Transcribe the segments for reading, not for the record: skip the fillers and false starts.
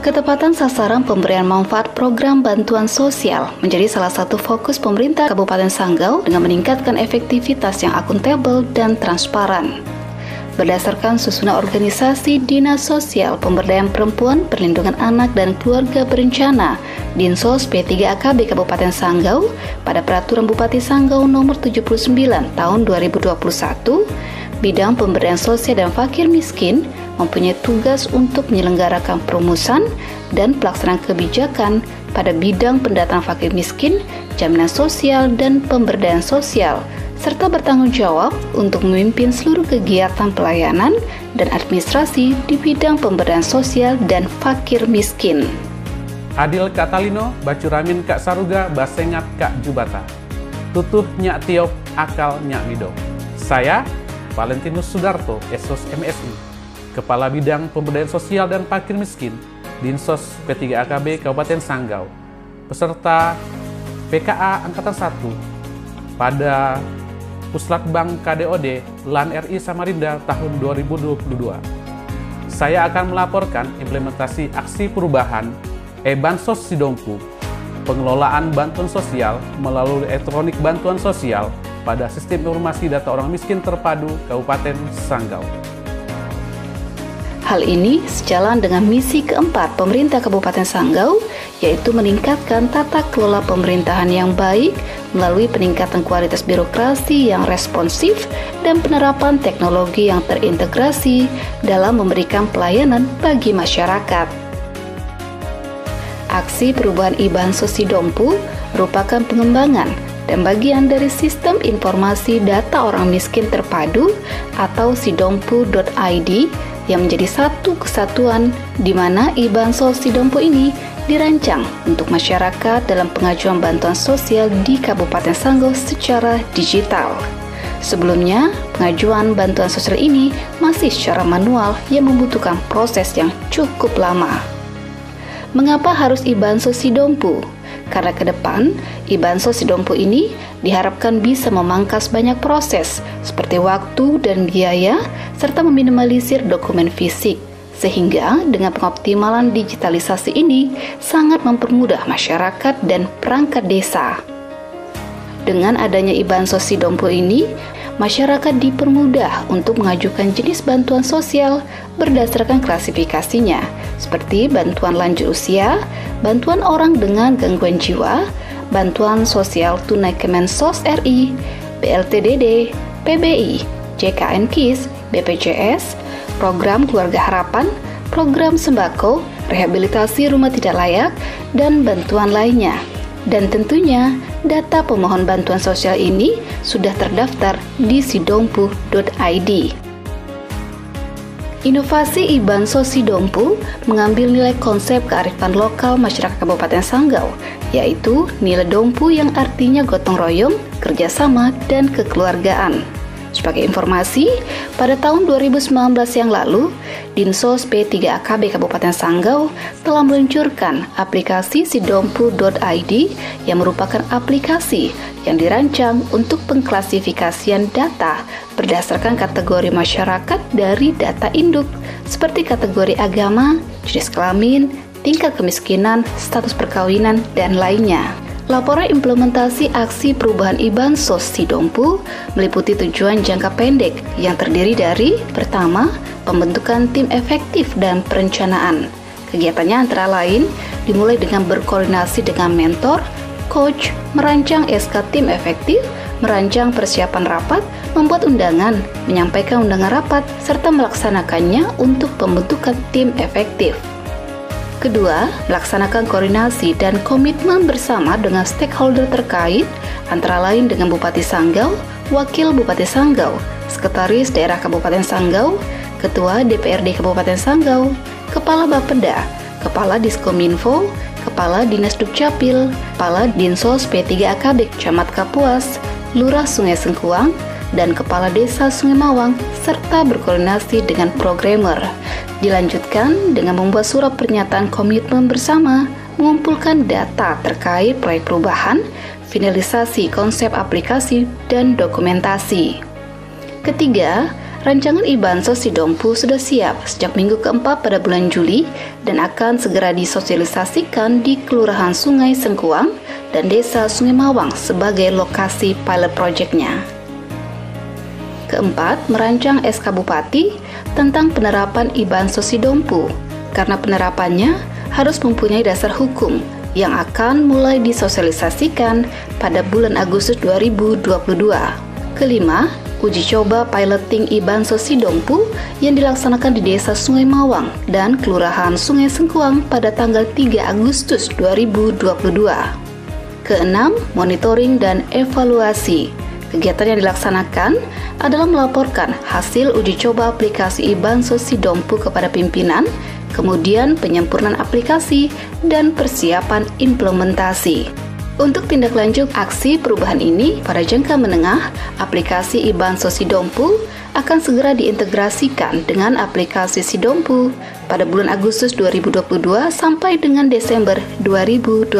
Ketepatan sasaran pemberian manfaat program bantuan sosial menjadi salah satu fokus pemerintah Kabupaten Sanggau dengan meningkatkan efektivitas yang akuntabel dan transparan. Berdasarkan susunan organisasi Dinas Sosial Pemberdayaan Perempuan, Perlindungan Anak dan Keluarga Berencana Dinsos P3AKB Kabupaten Sanggau pada Peraturan Bupati Sanggau Nomor 79 Tahun 2021, bidang pemberdayaan sosial dan fakir miskin mempunyai tugas untuk menyelenggarakan perumusan dan pelaksanaan kebijakan pada bidang pendataan fakir miskin, jaminan sosial, dan pemberdayaan sosial, serta bertanggung jawab untuk memimpin seluruh kegiatan pelayanan dan administrasi di bidang pemberdayaan sosial dan fakir miskin. Adil Kak Talino, Bacuramin Kak Saruga, Basengat Kak Jubata. Tutuh Nyak Tiop, Akal Nyak Mido. Saya, Valentinus Sudarto, Esos MSI, Kepala Bidang Pemberdayaan Sosial dan Fakir Miskin, Dinsos P3AKB Kabupaten Sanggau, peserta PKA Angkatan 1 pada Puslatbang KDOD LAN RI Samarinda tahun 2022. Saya akan melaporkan implementasi aksi perubahan Bansos Sidompu, pengelolaan bantuan sosial melalui elektronik bantuan sosial pada Sistem Informasi Data Orang Miskin Terpadu Kabupaten Sanggau. Hal ini sejalan dengan misi keempat pemerintah Kabupaten Sanggau, yaitu meningkatkan tata kelola pemerintahan yang baik melalui peningkatan kualitas birokrasi yang responsif dan penerapan teknologi yang terintegrasi dalam memberikan pelayanan bagi masyarakat. Aksi perubahan Bansos Sidompu merupakan pengembangan dan bagian dari Sistem Informasi Data Orang Miskin Terpadu atau sidompu.id yang menjadi satu kesatuan di mana Bansos Sidompu ini dirancang untuk masyarakat dalam pengajuan bantuan sosial di Kabupaten Sanggau secara digital. Sebelumnya, pengajuan bantuan sosial ini masih secara manual yang membutuhkan proses yang cukup lama. Mengapa harus Bansos Sidompu? Karena ke depan, Bansos Sidompu ini diharapkan bisa memangkas banyak proses seperti waktu dan biaya serta meminimalisir dokumen fisik, sehingga dengan pengoptimalan digitalisasi ini sangat mempermudah masyarakat dan perangkat desa. Dengan adanya Bansos Sidompu ini, masyarakat dipermudah untuk mengajukan jenis bantuan sosial berdasarkan klasifikasinya, seperti bantuan lanjut usia, bantuan orang dengan gangguan jiwa, bantuan sosial tunai Kemensos RI, BLTDD, PBI, JKN KIS, BPJS, program Keluarga Harapan, program sembako, rehabilitasi rumah tidak layak, dan bantuan lainnya. Dan tentunya, data pemohon bantuan sosial ini sudah terdaftar di sidompu.id. Inovasi Bansos Sidompu mengambil nilai konsep kearifan lokal masyarakat Kabupaten Sanggau, yaitu nilai dompu yang artinya gotong royong, kerjasama, dan kekeluargaan. Sebagai informasi, pada tahun 2019 yang lalu, Dinsos P3AKB Kabupaten Sanggau telah meluncurkan aplikasi sidompu.id yang merupakan aplikasi yang dirancang untuk pengklasifikasian data berdasarkan kategori masyarakat dari data induk, seperti kategori agama, jenis kelamin, tingkat kemiskinan, status perkawinan, dan lainnya. Laporan implementasi aksi perubahan Bansos Sidompu meliputi tujuan jangka pendek yang terdiri dari: pertama, pembentukan tim efektif dan perencanaan. Kegiatannya antara lain dimulai dengan berkoordinasi dengan mentor, coach, merancang SK tim efektif, merancang persiapan rapat, membuat undangan, menyampaikan undangan rapat, serta melaksanakannya untuk pembentukan tim efektif. Kedua, melaksanakan koordinasi dan komitmen bersama dengan stakeholder terkait, antara lain dengan Bupati Sanggau, Wakil Bupati Sanggau, Sekretaris Daerah Kabupaten Sanggau, Ketua DPRD Kabupaten Sanggau, Kepala Bapeda, Kepala Diskominfo, Kepala Dinas Dukcapil, Kepala Dinsos P3AKB Camat Kapuas, Lurah Sungai Sengkuang, dan Kepala Desa Sungai Mawang, serta berkoordinasi dengan programmer. Dilanjutkan dengan membuat surat pernyataan komitmen bersama, mengumpulkan data terkait proyek perubahan, finalisasi konsep aplikasi, dan dokumentasi. Ketiga, Rancangan e-Bansos Sidompu sudah siap sejak minggu keempat pada bulan Juli dan akan segera disosialisasikan di Kelurahan Sungai Sengkuang dan Desa Sungai Mawang sebagai lokasi pilot project-nya. Keempat, merancang SK Bupati tentang penerapan e-Bansos Sidompu, karena penerapannya harus mempunyai dasar hukum yang akan mulai disosialisasikan pada bulan Agustus 2022. Kelima, uji coba piloting e-Bansos Sidompu yang dilaksanakan di Desa Sungai Mawang dan Kelurahan Sungai Sengkuang pada tanggal 3 Agustus 2022. Keenam, monitoring dan evaluasi. Kegiatan yang dilaksanakan adalah melaporkan hasil uji coba aplikasi e-Bansos Sidompu kepada pimpinan, kemudian penyempurnaan aplikasi dan persiapan implementasi. Untuk tindak lanjut aksi perubahan ini, pada jangka menengah, aplikasi e-Bansos Sidompu akan segera diintegrasikan dengan aplikasi Sidompu pada bulan Agustus 2022 sampai dengan Desember 2022.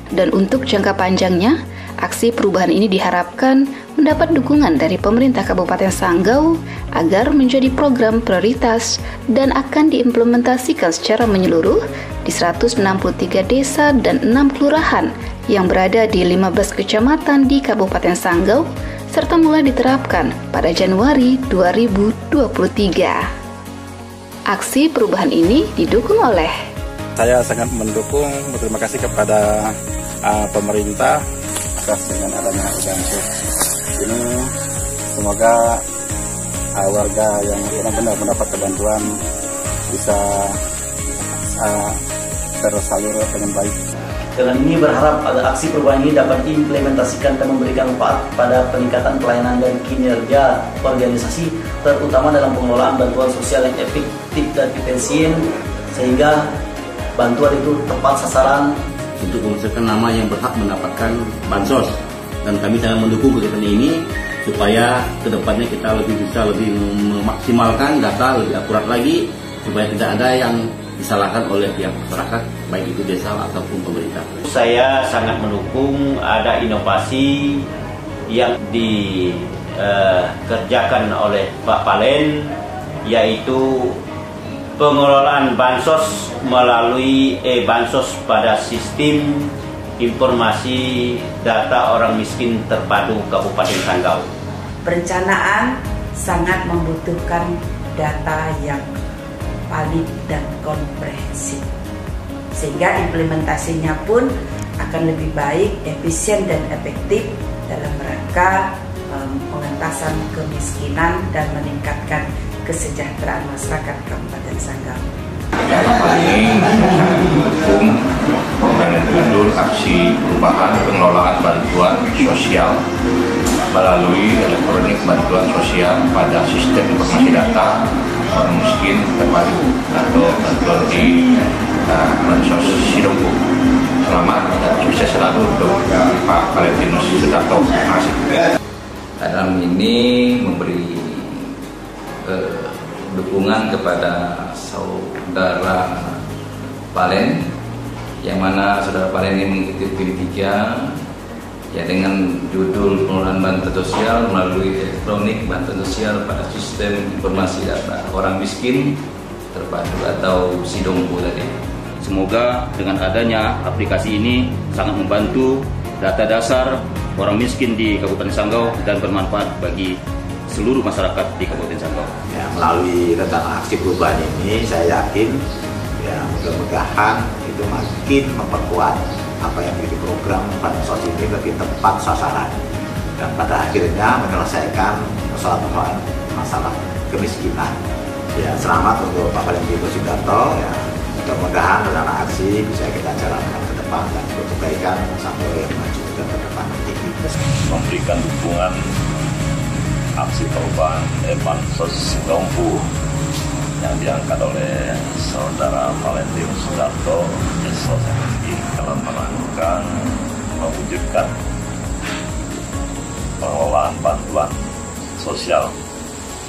Dan untuk jangka panjangnya, aksi perubahan ini diharapkan mendapat dukungan dari pemerintah Kabupaten Sanggau agar menjadi program prioritas dan akan diimplementasikan secara menyeluruh di 163 desa dan 6 kelurahan yang berada di 15 kecamatan di Kabupaten Sanggau serta mulai diterapkan pada Januari 2023. Aksi perubahan ini didukung oleh saya sangat mendukung, berterima kasih kepada pemerintah atas dengan adanya e-Bansos ini. Semoga warga yang benar-benar mendapat bantuan bisa tersalur dengan baik. Dengan ini berharap agar aksi perubahan ini dapat diimplementasikan dan memberikan manfaat pada peningkatan pelayanan dan kinerja organisasi, terutama dalam pengelolaan bantuan sosial yang efektif dan efisien, sehingga bantuan itu tepat sasaran untuk memasukkan nama yang berhak mendapatkan bansos. Dan kami sangat mendukung kegiatan ini supaya kedepannya kita bisa lebih memaksimalkan data lebih akurat lagi, supaya tidak ada yang disalahkan oleh pihak masyarakat, baik itu desa ataupun pemerintah. Saya sangat mendukung ada inovasi yang dikerjakan oleh Pak Palen, yaitu pengelolaan bansos melalui e-Bansos pada sistem informasi data orang miskin terpadu Kabupaten Sanggau. Perencanaan sangat membutuhkan data yang valid dan komprehensif, sehingga implementasinya pun akan lebih baik, efisien dan efektif dalam rangka pengentasan kemiskinan dan meningkatkan kesejahteraan masyarakat Kabupaten Sanggau. Dalam hal ini mendukung dengan judul aksi perubahan pengelolaan bantuan sosial melalui elektronik bantuan sosial pada sistem informasi data orang miskin terpadu atau bantuan di Bansos Sidompu. Selamat dan sukses selalu untuk Pak Valentinus Sudarto. Terima kasih. Dalam ini memberi dukungan kepada saudara Palen, yang mana saudara Palen ini mengikuti P3 ya dengan judul pengelolaan bantuan sosial melalui elektronik bantuan sosial pada sistem informasi data orang miskin terpadu atau Sidompu tadi. Semoga dengan adanya aplikasi ini sangat membantu data dasar orang miskin di Kabupaten Sanggau dan bermanfaat bagi seluruh masyarakat di Kabupaten Sanggau. Ya, melalui tentang aksi perubahan ini, saya yakin ya mudah-mudahan itu makin memperkuat apa yang menjadi program bansos ini lebih tepat sasaran dan pada akhirnya menyelesaikan persoalan masalah kemiskinan. Ya, selamat untuk Pak Valentinus Sudarto. Ya, mudah-mudahan dalam aksi bisa kita jalankan ke depan dan untuk kebaikan sampai maju dan ke depan nanti. Memberikan dukungan aksi perubahan e-Bansos Sidompu yang diangkat oleh saudara Valentinus Sudarto SOSMI dalam melakukan mewujudkan pengelolaan bantuan sosial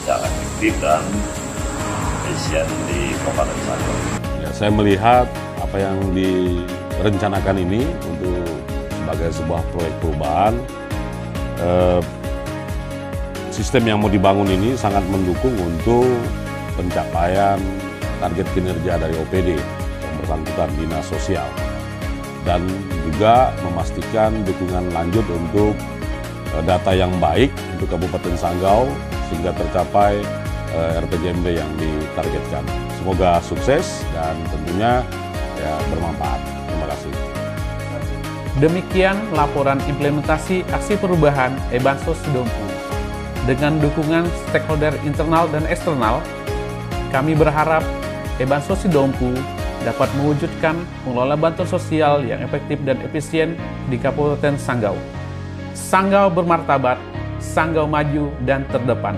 yang efektif dan efisien di Kabupaten Sanggau. Ya, saya melihat apa yang direncanakan ini untuk sebagai sebuah proyek perubahan sistem yang mau dibangun ini sangat mendukung untuk pencapaian target kinerja dari OPD yang bersangkutan dinas sosial, dan juga memastikan dukungan lanjut untuk data yang baik untuk Kabupaten Sanggau sehingga tercapai RPJMD yang ditargetkan. Semoga sukses dan tentunya bermanfaat. Terima kasih. Demikian laporan implementasi aksi perubahan Bansos Sidompu. Dengan dukungan stakeholder internal dan eksternal, kami berharap Bansos Sidompu dapat mewujudkan pengelola bantuan sosial yang efektif dan efisien di Kabupaten Sanggau. Sanggau bermartabat, Sanggau maju dan terdepan.